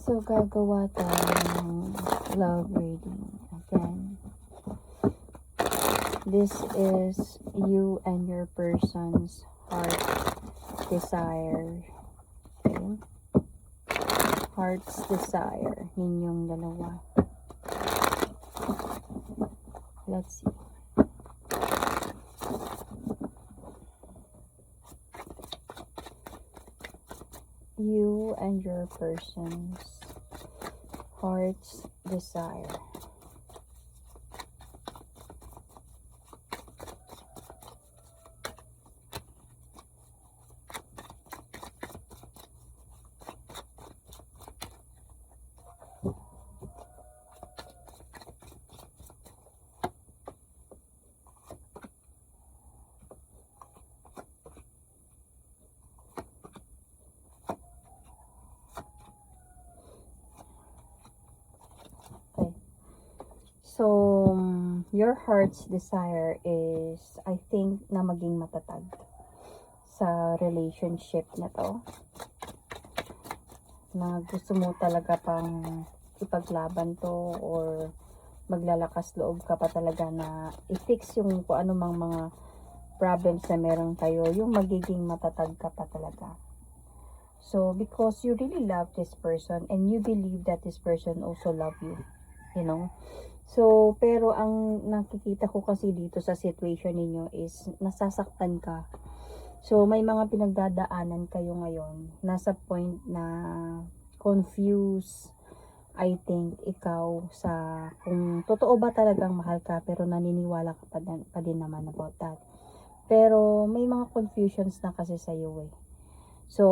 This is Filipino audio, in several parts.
So, gagawa tayo ng love reading. Again, this is you and your person's heart desire. Okay? Heart's desire. Ninyong dalawa. Let's see. You and your person's heart's desire. So, your heart's desire is, I think, na maging matatag sa relationship na to. Na gusto mo talaga pang ipaglaban to or maglalakas loob ka pa talaga na i-fix yung kung ano mang mga problems na meron kayo. Yung magiging matatag ka pa talaga. So, because you really love this person and you believe that this person also love you. You know? So, pero ang nakikita ko kasi dito sa situation ninyo is nasasaktan ka. So, may mga pinagdadaanan kayo ngayon. Nasa point na confused, I think, ikaw sa kung totoo ba talagang mahal ka pero naniniwala ka pa din naman about that. Pero may mga confusions na kasi sa iyo eh. So,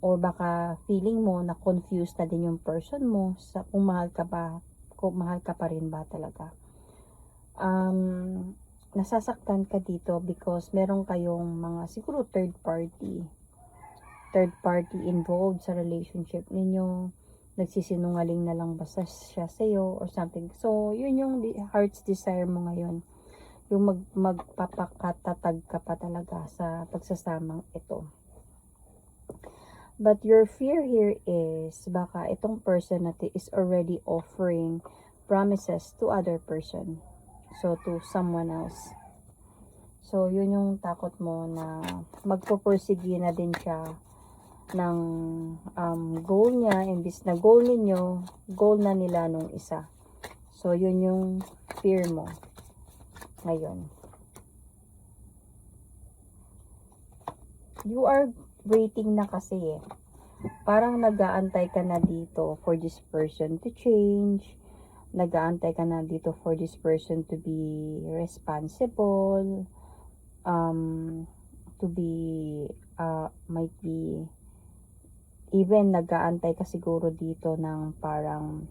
or baka feeling mo na confused na din yung person mo sa kung mahal ka pa rin ba talaga. Nasasaktan ka dito because meron kayong mga siguro third party involved sa relationship ninyo. Nagsisinungaling na lang ba siya sa'yo or something. So, yun yung heart's desire mo ngayon. Yung magpapakatatag ka pa talaga sa pagsasamang ito. But your fear here is baka itong person natin is already offering promises to other person. So, to someone else. So, yun yung takot mo na magpupursige na din siya ng goal niya. Imbis na goal ninyo, goal na nila nung isa. So, yun yung fear mo ngayon. You are waiting na kasi eh. Parang nag-aantay ka na dito for this person to change. Nag-aantay ka na dito for this person to be responsible. To be, might be, even nag-aantay ka siguro dito ng parang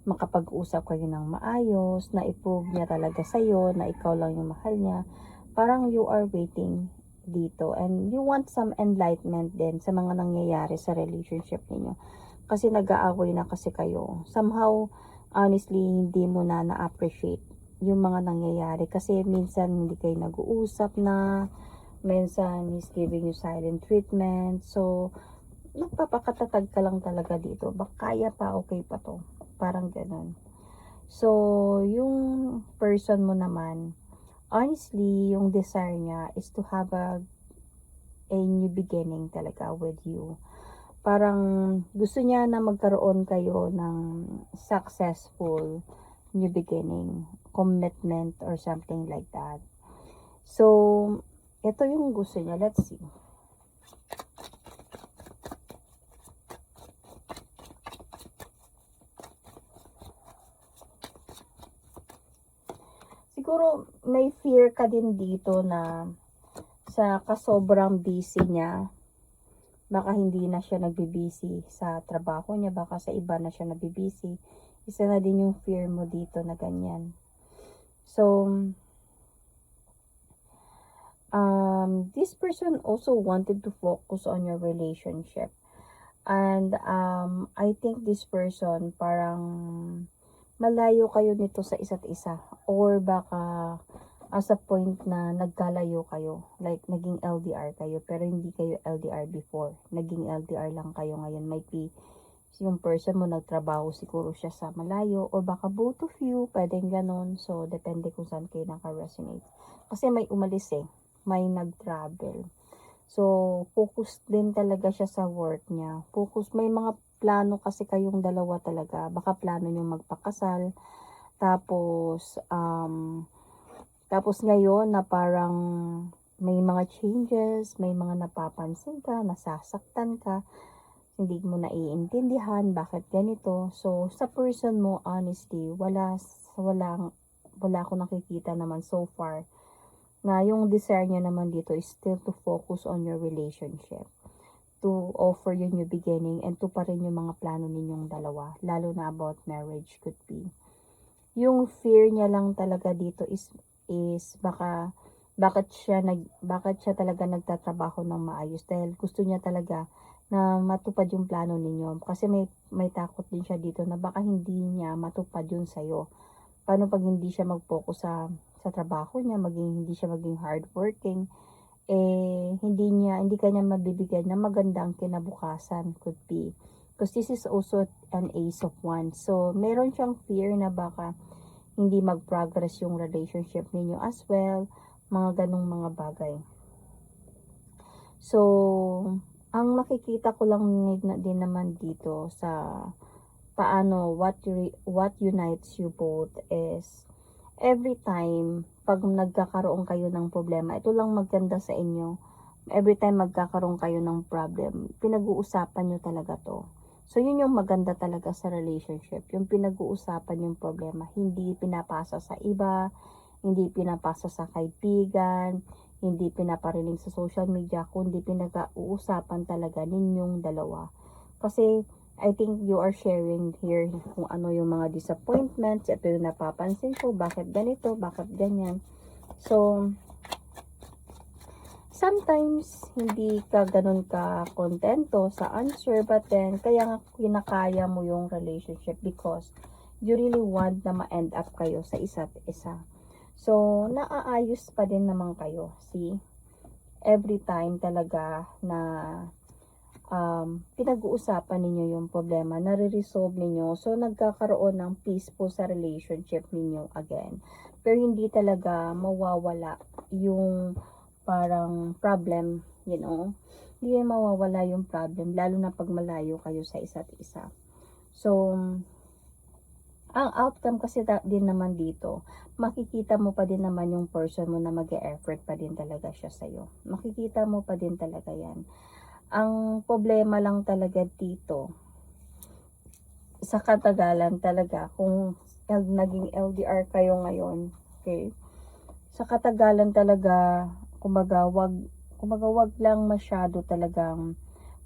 makapag-usap kayo ng maayos, na i-prove niya talaga sa'yo, na ikaw lang yung mahal niya. Parang you are waiting dito and you want some enlightenment din sa mga nangyayari sa relationship niyo kasi nag-aaway na kasi kayo. Somehow honestly hindi mo na na-appreciate yung mga nangyayari kasi minsan hindi kayo nag-uusap na, minsan he's giving you silent treatment. So nagpapakatatag ka lang talaga dito, baka kaya pa, okay pa to, parang ganun. So yung person mo naman, honestly, yung desire niya is to have a new beginning talaga with you. Parang gusto niya na magkaroon kayo ng successful new beginning, commitment or something like that. So, ito yung gusto niya. Let's see. Siguro may fear ka din dito na sa kasobrang busy niya, baka hindi na siya nagbibisi sa trabaho niya, baka sa iba na siya nagbibisi. Isa na din yung fear mo dito na ganyan. So, this person also wanted to focus on your relationship. And I think this person parang malayo kayo nito sa isa't isa, or baka as a point na nagkalayo kayo, like naging LDR kayo pero hindi kayo LDR before, naging LDR lang kayo ngayon. Might be yung person mo nagtrabaho siguro siya sa malayo, or baka both of you, pwedeng ganon. So, depende kung saan kayo naka-resonate. Kasi may umalis may nag-travel. So, focus din talaga siya sa work niya. Focus, may mga plano kasi kayong dalawa talaga. Baka plano niyo magpakasal. Tapos, tapos ngayon na parang may mga changes, may mga napapansin ka, nasasaktan ka, hindi mo naiintindihan bakit ganito. So, sa person mo, honestly, wala akong nakikita naman so far na yung desire niya naman dito is still to focus on your relationship, to offer you new beginning, and to pa rin yung mga plano ninyong dalawa, lalo na about marriage could be. Yung fear niya lang talaga dito is bakit siya talaga nagtatrabaho ng maayos, dahil gusto niya talaga na matupad yung plano ninyo. Kasi may takot din siya dito na baka hindi niya matupad yun sa'yo. Paano pag hindi siya mag-focus sa trabaho niya, hindi siya maging hardworking, hindi kanya mabibigyan ng magandang kinabukasan, could be. Because this is also an ace of wands. So, meron siyang fear na baka hindi mag-progress yung relationship ninyo as well, mga ganong mga bagay. So, ang makikita ko lang din naman dito sa paano what unites you both is every time pag nagkakaroon kayo ng problema, ito lang maganda sa inyo. Every time magkakaroon kayo ng problem, pinag-uusapan nyo talaga to. So, yun yung maganda talaga sa relationship. Yung pinag-uusapan yung problema. Hindi pinapasa sa iba, hindi pinapasa sa kaibigan, hindi pinaparinig sa social media, kundi pinag-uusapan talaga ninyong dalawa. Kasi, I think you are sharing here kung ano yung mga disappointments, ito yung napapansin ko, bakit ganito, bakit ganyan. So, sometimes, hindi ka ganun ka kontento sa answer, but then, kaya nga kinakaya mo yung relationship because you really want na ma-end up kayo sa isa't isa. So, naaayos pa din naman kayo. See? Every time talaga na pinag-uusapan ninyo yung problema, nare-resolve ninyo. So, nagkakaroon ng peaceful sa relationship ninyo again. Pero hindi talaga mawawala yung parang problem, you know. Hindi mawawala yung problem, lalo na pag malayo kayo sa isa't isa. So, ang outcome kasi din naman dito, makikita mo pa din naman yung person mo na mag-e-effort pa din talaga siya sa'yo. Makikita mo pa din talaga yan. Ang problema lang talaga dito, sa katagalan talaga, kung naging LDR kayo ngayon, okay? Sa katagalan talaga, kumbaga wag lang masyado talagang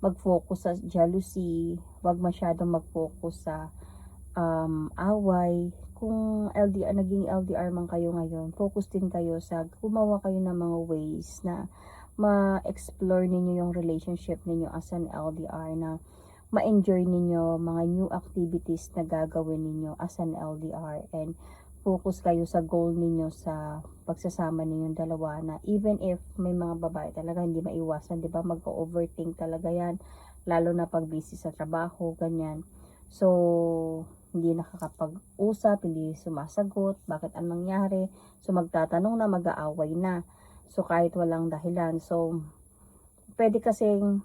mag-focus sa jealousy, wag masyadong mag-focus sa away. Kung naging LDR man kayo ngayon, focus din kayo sa gumawa kayo ng mga ways na ma-explore ninyo yung relationship ninyo as an LDR, na ma-enjoy ninyo mga new activities na gagawin ninyo as an LDR, and focus kayo sa goal ninyo sa pagsasama ninyong dalawa, na even if may mga babae talaga hindi maiwasan, 'di ba? Mag-overthink talaga 'yan, lalo na pag busy sa trabaho, ganyan. So, hindi nakakapag-usap, hindi sumasagot, bakit anong nangyari? So, magtatanong na, mag-aaway na. So, kahit walang dahilan. So, pwede kasing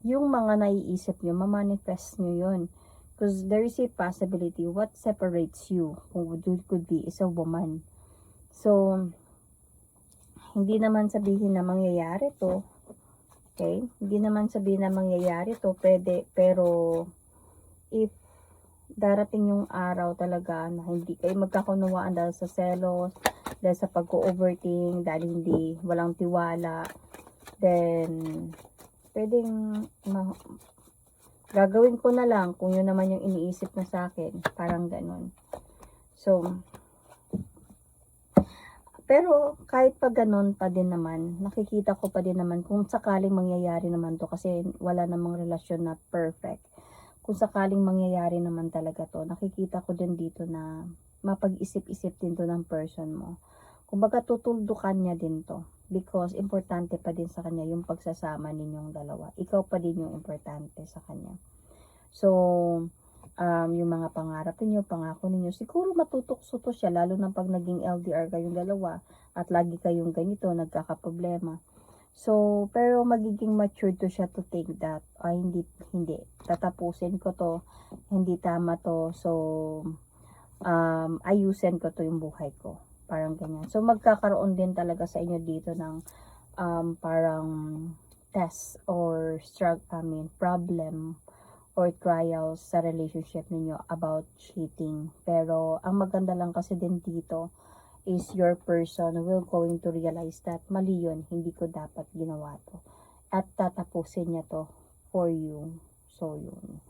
yung mga naiisip nyo, ma-manifest nyo yun. Because there is a possibility, what separates you, kung could be, is a woman. So, hindi naman sabihin na mangyayari to. Okay? Hindi naman sabihin na mangyayari to, pwede, pero if darating yung araw talaga na hindi kayo magkakunawaan dahil sa selos, dahil sa pag-overthink, dahil walang tiwala, then pwedeng gagawin ko na lang kung yun naman yung iniisip na sa akin, parang ganun. So, pero kahit pa ganun pa din naman, nakikita ko pa din naman kung sakaling mangyayari naman to, kasi wala namang relasyon na perfect. Kung sakaling mangyayari naman talaga to, nakikita ko din dito na mapag-isip-isip din to ng person mo. Kumbaga tutuldukan niya din to, because importante pa din sa kanya yung pagsasama ninyong dalawa. Ikaw pa din yung importante sa kanya. So, yung mga pangarap ninyo, pangako ninyo, siguro matutukso to siya, lalo na pag naging LDR kayong dalawa, at lagi kayong ganito, nagkakaproblema. So, pero magiging mature to siya to take that. Ay, hindi. Tatapusin ko to. Hindi tama to. So, ayusin ko to yung buhay ko. Parang ganyan. So, magkakaroon din talaga sa inyo dito ng parang test or problem or trials sa relationship ninyo about cheating. Pero, ang maganda lang kasi din dito is your person will going to realize that mali yun, hindi ko dapat ginawa to. At tatapusin niya to for you. So, yun.